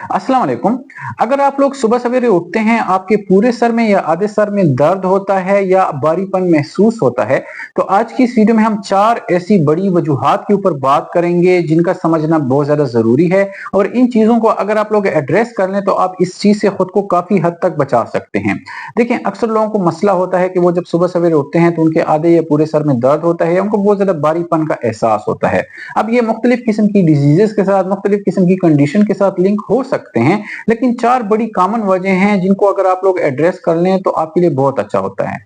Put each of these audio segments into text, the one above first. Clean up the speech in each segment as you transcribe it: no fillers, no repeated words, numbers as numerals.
अस्सलाम वालेकुम। अगर आप लोग सुबह सवेरे उठते हैं, आपके पूरे सर में या आधे सर में दर्द होता है या भारीपन महसूस होता है, तो आज की इस वीडियो में हम 4 ऐसी बड़ी वजूहात के ऊपर बात करेंगे जिनका समझना बहुत ज़्यादा ज़रूरी है और इन चीज़ों को अगर आप लोग एड्रेस कर लें तो आप इस चीज़ से खुद को काफ़ी हद तक बचा सकते हैं। देखें, अक्सर लोगों को मसला होता है कि वो जब सुबह सवेरे उठते हैं तो उनके आधे या पूरे सर में दर्द होता है या उनको बहुत ज़्यादा भारीपन का एहसास होता है। अब ये मुख्तलिफ किस्म की डिजीज़ेज़ के साथ, मुख्तलिफ किस्म की कंडीशन के साथ लिंक हो सकते हैं, लेकिन 4 बड़ी कॉमन वजह हैं जिनको अगर आप लोग एड्रेस कर लें तो आपके लिए बहुत अच्छा होता है।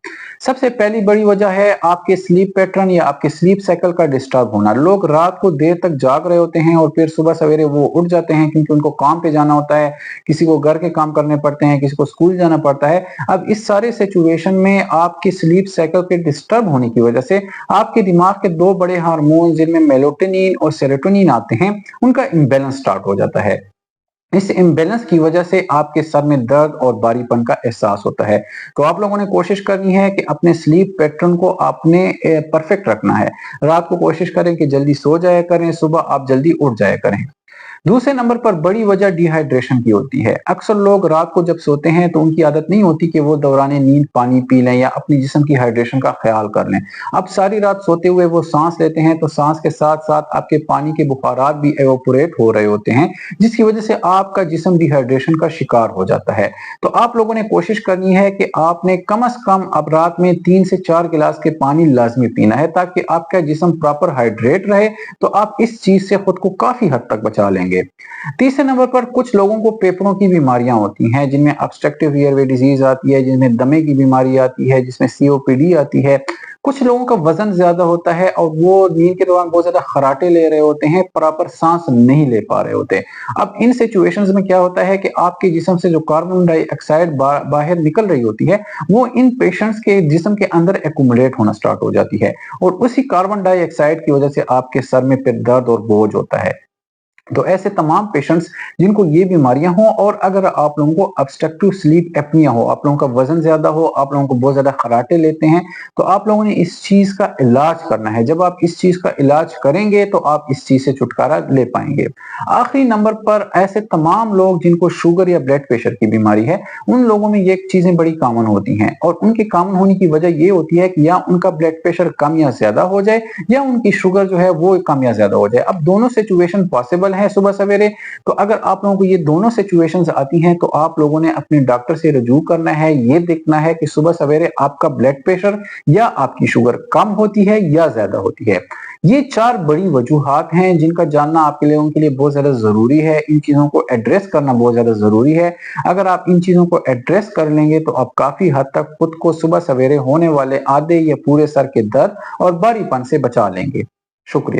सबसे पहली बड़ी वजह है आपके स्लीप पैटर्न या आपके स्लीप साइकिल का डिस्टर्ब होना। लोग रात को देर तक जाग रहे होते हैं और फिर सुबह सवेरे वो उठ जाते हैं क्योंकि उनको काम पे जाना होता है, किसी को घर के काम करने पड़ते हैं, किसी को स्कूल जाना पड़ता है। अब इस सारे सिचुएशन में आपके स्लीप साइकिल के डिस्टर्ब होने की वजह से आपके दिमाग के 2 बड़े हार्मोन जिनमें मेलाटोनिन और सेरोटोनिन आते हैं, उनका इम्बैलेंस स्टार्ट हो जाता है। इस इम्बैलेंस की वजह से आपके सर में दर्द और भारीपन का एहसास होता है। तो आप लोगों ने कोशिश करनी है कि अपने स्लीप पैटर्न को आपने परफेक्ट रखना है। रात को कोशिश करें कि जल्दी सो जाया करें, सुबह आप जल्दी उठ जाया करें। दूसरे नंबर पर बड़ी वजह डिहाइड्रेशन की होती है। अक्सर लोग रात को जब सोते हैं तो उनकी आदत नहीं होती कि वो दौरान नींद पानी पी लें या अपनी जिस्म की हाइड्रेशन का ख्याल कर लें। अब सारी रात सोते हुए वो सांस लेते हैं तो सांस के साथ साथ आपके पानी के बुखारात भी एवोपोरेट हो रहे होते हैं, जिसकी वजह से आपका जिस्म डिहाइड्रेशन का शिकार हो जाता है। तो आप लोगों ने कोशिश करनी है कि आपने कम से कम अब रात में 3 से 4 गिलास के पानी लाजमी पीना है ताकि आपका जिस्म प्रॉपर हाइड्रेट रहे, तो आप इस चीज से खुद को काफी हद तक बचा लेंगे। तीसरे नंबर पर कुछ लोगों को फेफड़ों की बीमारियां होती हैं जिनमें ऑब्स्ट्रक्टिव एयरवे डिजीज आती है, जिनमें दमे की बीमारी आती है, जिसमें सीओपीडी आती है। कुछ लोगों का वजन ज्यादा होता है और वो नींद के दौरान बहुत ज्यादा खराटे ले रहे होते हैं, प्रॉपर सांस नहीं ले पा रहे होते। अब इन सिचुएशंस में क्या होता है कि आपके जिस्म से जो कार्बन डाइऑक्साइड बाहर निकल रही होती है, वो इन पेशेंट्स के जिस्म के अंदर एक्यूमुलेट होना स्टार्ट हो जाती है और उसी कार्बन डाइऑक्साइड की वजह से आपके सर में फिर दर्द और बोझ होता है। तो ऐसे तमाम पेशेंट्स जिनको ये बीमारियां हों और अगर आप लोगों को ऑब्स्ट्रक्टिव स्लीप एपनिया हो, आप लोगों का वजन ज्यादा हो, आप लोगों को बहुत ज्यादा खराटे लेते हैं, तो आप लोगों ने इस चीज का इलाज करना है। जब आप इस चीज का इलाज करेंगे तो आप इस चीज से छुटकारा ले पाएंगे। आखिरी नंबर पर ऐसे तमाम लोग जिनको शुगर या ब्लड प्रेशर की बीमारी है, उन लोगों में ये चीजें बड़ी कॉमन होती हैं और उनकी कॉमन होने की वजह ये होती है कि या उनका ब्लड प्रेशर कम या ज्यादा हो जाए या उनकी शुगर जो है वो कम या ज्यादा हो जाए। अब दोनों सिचुएशन पॉसिबल है सुबह सवेरे, तो अगर आप लोगों को ये दोनों सिचुएशंस आती हैं तो आप लोगों ने अपने डॉक्टर से रजू करना है। ये देखना है कि सुबह सवेरे आपका ब्लड प्रेशर या आपकी शुगर कम होती है या ज्यादा होती है। ये 4 बड़ी वजूहात हैं जिनका जानना आपके लोगों के लिए बहुत ज्यादा जरूरी है। इन चीजों को एड्रेस करना बहुत ज्यादा जरूरी है। अगर आप इन चीजों को एड्रेस कर लेंगे तो आप काफी हद तक खुद को सुबह सवेरे होने वाले आधे या पूरे सर के दर्द और भारीपन से बचा लेंगे। शुक्रिया।